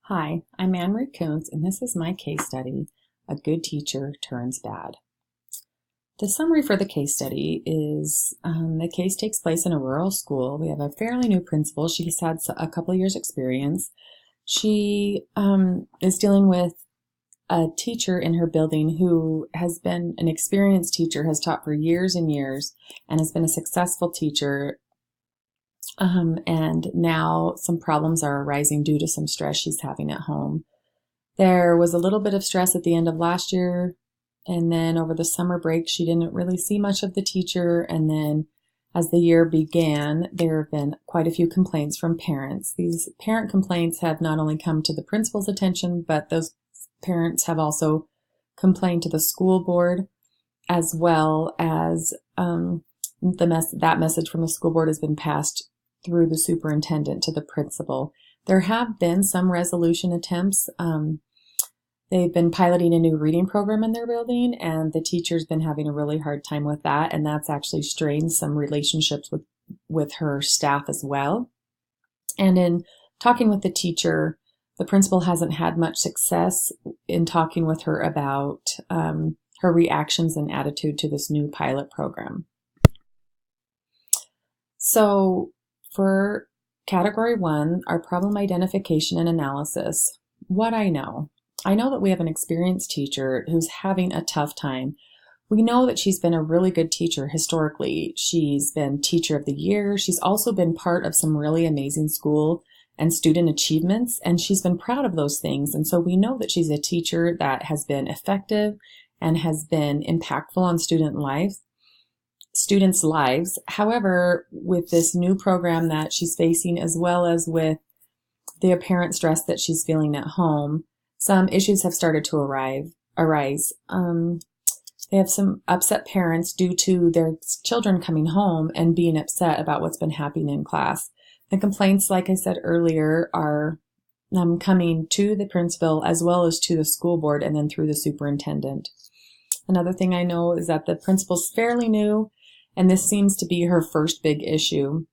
Hi, I'm Anne-Marie Kuntz, and this is my case study, A Good Teacher Turns Bad. The summary for the case study is the case takes place in a rural school. We have a fairly new principal. She's had a couple of years' experience. She is dealing with a teacher in her building who has been an experienced teacher, has taught for years and years, and has been a successful teacher. And now some problems are arising due to some stress she's having at home. There was a little bit of stress at the end of last year, and then over the summer break, she didn't really see much of the teacher. And then as the year began, there have been quite a few complaints from parents. These parent complaints have not only come to the principal's attention, but those parents have also complained to the school board, as well as that message from the school board has been passed through the superintendent to the principal. There have been some resolution attempts. They've been piloting a new reading program in their building, and the teacher's been having a really hard time with that, and that's actually strained some relationships with her staff as well. And in talking with the teacher, the principal hasn't had much success in talking with her about her reactions and attitude to this new pilot program. So for Category 1, our problem identification and analysis, what I know that we have an experienced teacher who's having a tough time. We know that she's been a really good teacher historically. She's been Teacher of the Year. She's also been part of some really amazing school and student achievements, and she's been proud of those things. And so we know that she's a teacher that has been effective and has been impactful on students' lives. However, with this new program that she's facing, as well as with the apparent stress that she's feeling at home, some issues have started to arise. They have some upset parents due to their children coming home and being upset about what's been happening in class. The complaints, like I said earlier, are coming to the principal as well as to the school board and then through the superintendent. Another thing I know is that the principal's fairly new, and this seems to be her first big issue.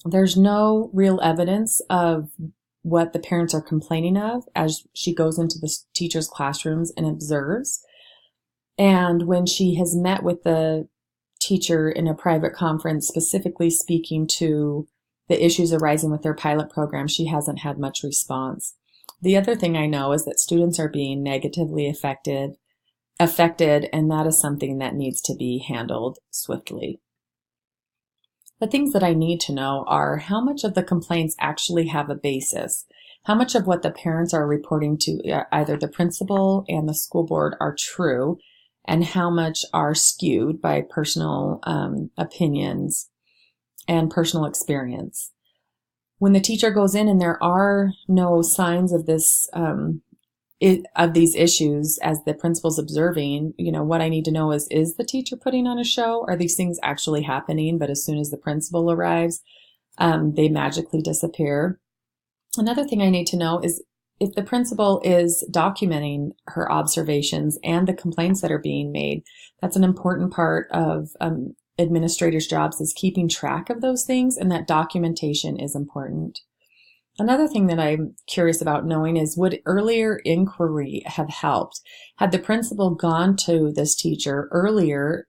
There's no real evidence of what the parents are complaining of as she goes into the teacher's classrooms and observes. And when she has met with the teacher in a private conference, specifically speaking to the issues arising with their pilot program, she hasn't had much response. The other thing I know is that students are being negatively affected, and that is something that needs to be handled swiftly. The things that I need to know are how much of the complaints actually have a basis, how much of what the parents are reporting to either the principal and the school board are true, and how much are skewed by personal opinions and personal experience. When the teacher goes in and there are no signs of this of these issues as the principal's observing, what I need to know is the teacher putting on a show? Are these things actually happening? But as soon as the principal arrives, they magically disappear. Another thing I need to know is if the principal is documenting her observations and the complaints that are being made. That's an important part of administrators' jobs, is keeping track of those things, and that documentation is important. Another thing that I'm curious about knowing is, would earlier inquiry have helped? Had the principal gone to this teacher earlier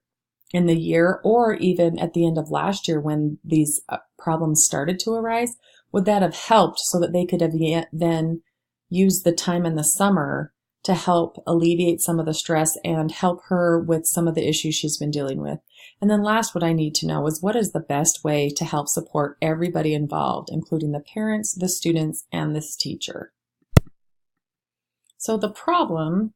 in the year, or even at the end of last year when these problems started to arise, would that have helped so that they could have then used the time in the summer to help alleviate some of the stress and help her with some of the issues she's been dealing with? And then last, what I need to know is, what is the best way to help support everybody involved, including the parents, the students, and this teacher? So the problem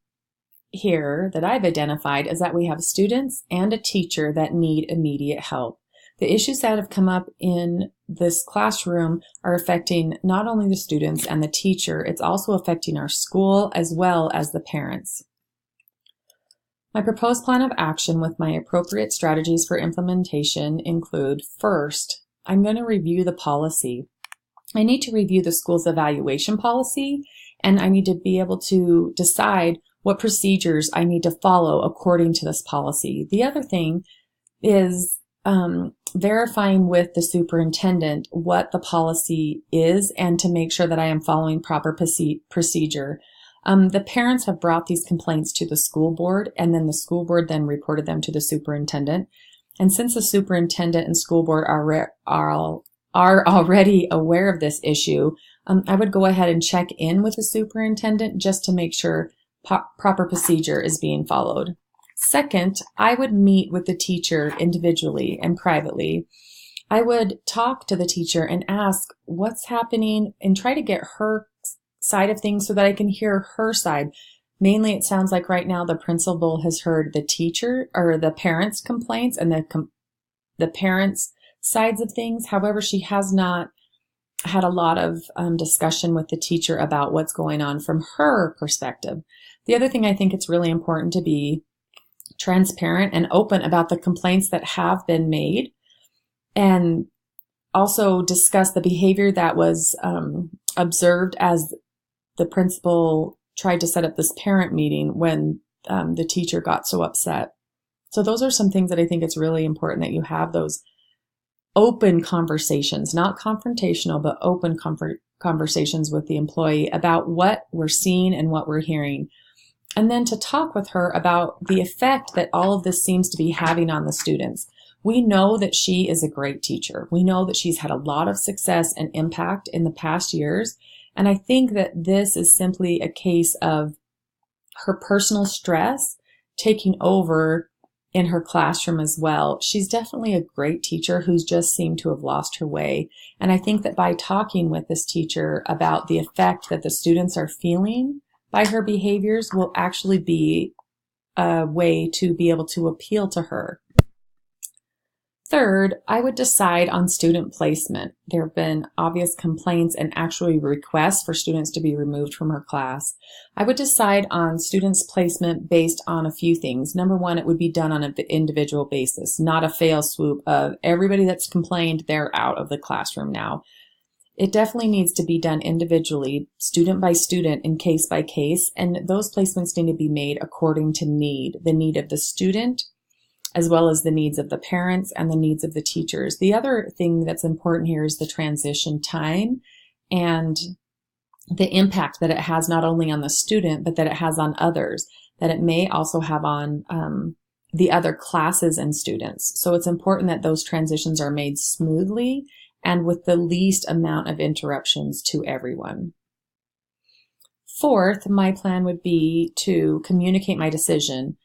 here that I've identified is that we have students and a teacher that need immediate help. The issues that have come up in this classroom are affecting not only the students and the teacher, it's also affecting our school as well as the parents. My proposed plan of action with my appropriate strategies for implementation include: first, I'm going to review the policy. I need to review the school's evaluation policy, and I need to be able to decide what procedures I need to follow according to this policy. The other thing is verifying with the superintendent what the policy is and to make sure that I am following proper procedure. The parents have brought these complaints to the school board, and then the school board then reported them to the superintendent. And since the superintendent and school board are already aware of this issue, I would go ahead and check in with the superintendent just to make sure proper procedure is being followed. Second, I would meet with the teacher individually and privately. I would talk to the teacher and ask what's happening and try to get her side of things so that I can hear her side. Mainly, it sounds like right now the principal has heard the teacher or the parents' complaints and the parents' sides of things. However, she has not had a lot of discussion with the teacher about what's going on from her perspective. The other thing I think it's really important to be transparent and open about the complaints that have been made, and also discuss the behavior that was observed as the principal tried to set up this parent meeting when the teacher got so upset. So those are some things that I think it's really important that you have those open conversations, not confrontational, but open conversations with the employee about what we're seeing and what we're hearing. And then to talk with her about the effect that all of this seems to be having on the students. We know that she is a great teacher. We know that she's had a lot of success and impact in the past years. And I think that this is simply a case of her personal stress taking over in her classroom as well. She's definitely a great teacher who's just seemed to have lost her way. And I think that by talking with this teacher about the effect that the students are feeling by her behaviors will actually be a way to be able to appeal to her. Third, I would decide on student placement. There have been obvious complaints and actually requests for students to be removed from her class. I would decide on students' placement based on a few things. Number one, it would be done on an individual basis, not a fail swoop of everybody that's complained, they're out of the classroom now. It definitely needs to be done individually, student by student and case by case, and those placements need to be made according to the need of the student, as well as the needs of the parents and the needs of the teachers. The other thing that's important here is the transition time and the impact that it has not only on the student, but that it has on others, that it may also have on the other classes and students. So it's important that those transitions are made smoothly and with the least amount of interruptions to everyone. Fourth, my plan would be to communicate my decision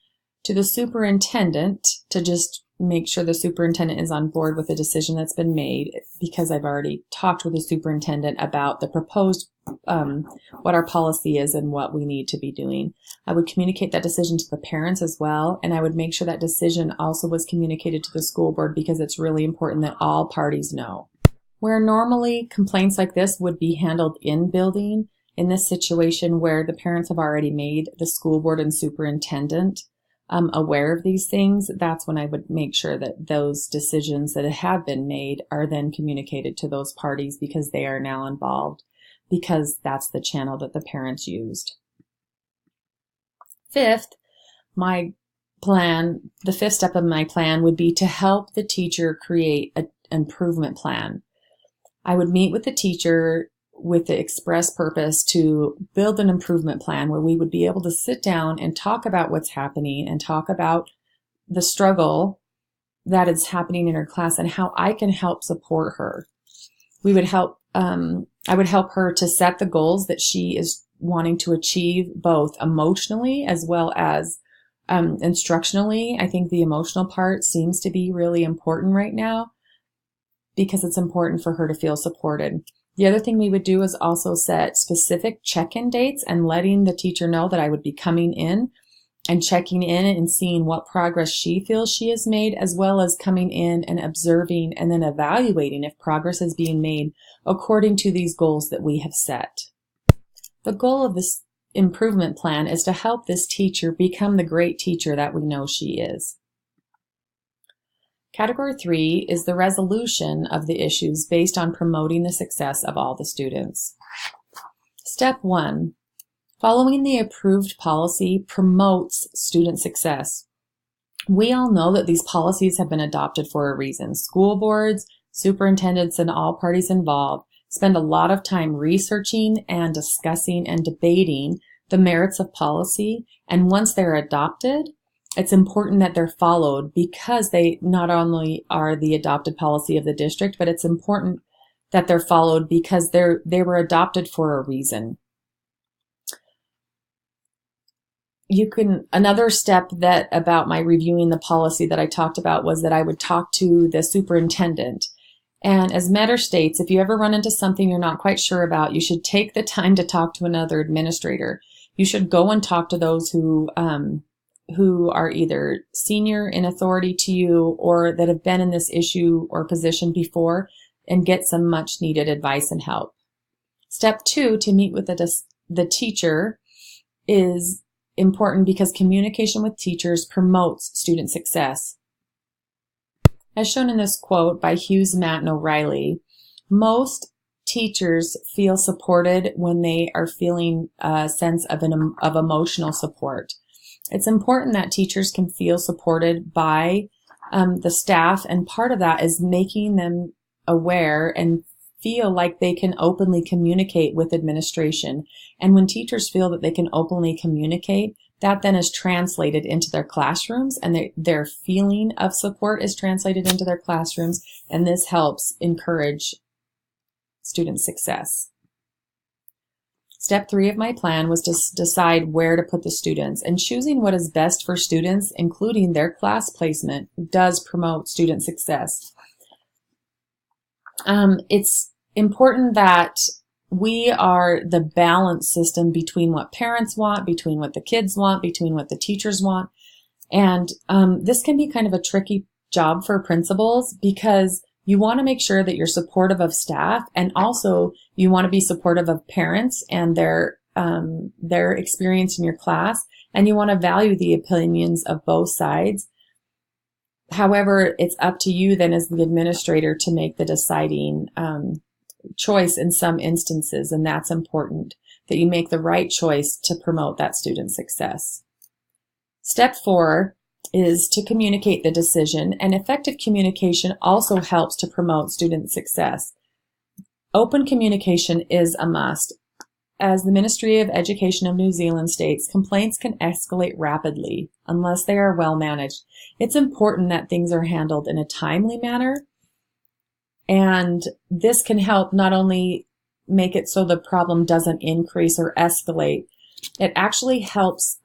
to the superintendent, to just make sure the superintendent is on board with the decision that's been made, because I've already talked with the superintendent about the proposed, what our policy is and what we need to be doing. I would communicate that decision to the parents as well, and I would make sure that decision also was communicated to the school board, because it's really important that all parties know. Where normally complaints like this would be handled in building, in this situation where the parents have already made the school board and superintendent aware of these things, that's when I would make sure that those decisions that have been made are then communicated to those parties, because they are now involved, because that's the channel that the parents used. Fifth, the fifth step of my plan would be to help the teacher create an improvement plan. I would meet with the teacher with the express purpose to build an improvement plan where we would be able to sit down and talk about what's happening and talk about the struggle that is happening in her class and how I can help support her. I would help her to set the goals that she is wanting to achieve, both emotionally as well as instructionally. I think the emotional part seems to be really important right now, because it's important for her to feel supported. The other thing we would do is also set specific check-in dates and letting the teacher know that I would be coming in and checking in and seeing what progress she feels she has made, as well as coming in and observing and then evaluating if progress is being made according to these goals that we have set. The goal of this improvement plan is to help this teacher become the great teacher that we know she is. Category 3 is the resolution of the issues based on promoting the success of all the students. Step 1. Following the approved policy promotes student success. We all know that these policies have been adopted for a reason. School boards, superintendents, and all parties involved spend a lot of time researching and discussing and debating the merits of policy. And once they're adopted, it's important that they're followed, because they not only are the adopted policy of the district, but it's important that they're followed because they were adopted for a reason. Another step that about my reviewing the policy that I talked about was that I would talk to the superintendent. And as Metter states, if you ever run into something you're not quite sure about, you should take the time to talk to another administrator. You should go and talk to those who are either senior in authority to you or that have been in this issue or position before, and get some much needed advice and help. Step 2, to meet with the teacher, is important because communication with teachers promotes student success. As shown in this quote by Hughes, Matt, and O'Reilly, most teachers feel supported when they are feeling a sense of emotional support. It's important that teachers can feel supported by the staff, and part of that is making them aware and feel like they can openly communicate with administration. And when teachers feel that they can openly communicate, that then is translated into their classrooms, and their feeling of support is translated into their classrooms, and this helps encourage student success. Step 3 of my plan was to decide where to put the students, and choosing what is best for students, including their class placement, does promote student success. It's important that we are the balance system between what parents want, between what the kids want, between what the teachers want. And this can be kind of a tricky job for principals, because you want to make sure that you're supportive of staff, and also you want to be supportive of parents and their experience in your class, and you want to value the opinions of both sides. However, it's up to you then as the administrator to make the deciding choice in some instances, and that's important, that you make the right choice to promote that student success. Step 4 is to communicate the decision, and effective communication also helps to promote student success. Open communication is a must. As the Ministry of Education of New Zealand states, complaints can escalate rapidly unless they are well managed. It's important that things are handled in a timely manner, and this can help not only make it so the problem doesn't increase or escalate, it actually helps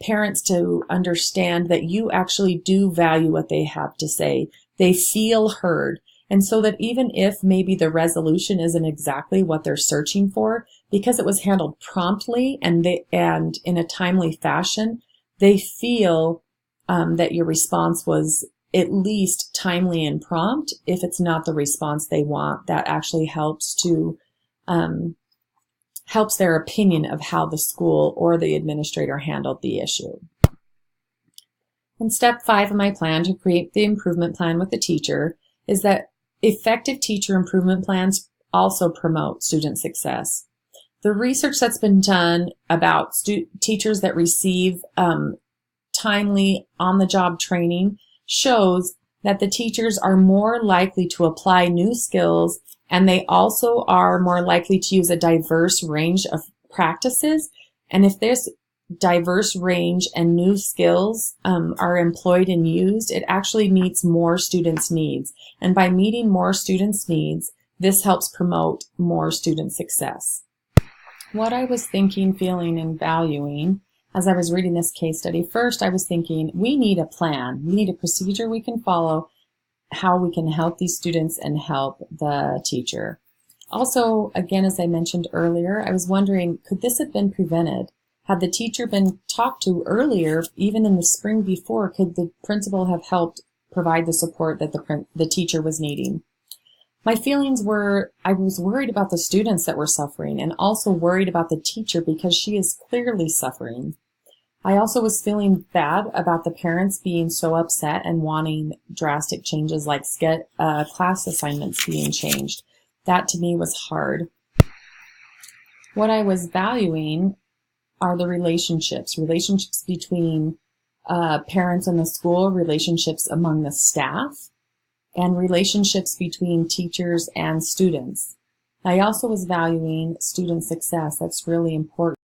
parents to understand that you actually do value what they have to say. They feel heard. And so that even if maybe the resolution isn't exactly what they're searching for, because it was handled promptly and in a timely fashion, they feel that your response was at least timely and prompt. If it's not the response they want, that actually helps their opinion of how the school or the administrator handled the issue. And step 5 of my plan to create the improvement plan with the teacher is that effective teacher improvement plans also promote student success. The research that's been done about teachers that receive timely on-the-job training shows that the teachers are more likely to apply new skills, and they also are more likely to use a diverse range of practices. And if this diverse range and new skills are employed and used, it actually meets more students' needs. And by meeting more students' needs, this helps promote more student success. What I was thinking, feeling, and valuing as I was reading this case study, first I was thinking, we need a plan. We need a procedure we can follow, how we can help these students and help the teacher. Also, again, as I mentioned earlier, I was wondering, could this have been prevented? Had the teacher been talked to earlier, even in the spring before, could the principal have helped provide the support that the teacher was needing? My feelings were, I was worried about the students that were suffering, and also worried about the teacher because she is clearly suffering. I also was feeling bad about the parents being so upset and wanting drastic changes like class assignments being changed. That to me was hard. What I was valuing are the relationships between parents in the school, relationships among the staff, and relationships between teachers and students. I also was valuing student success. That's really important.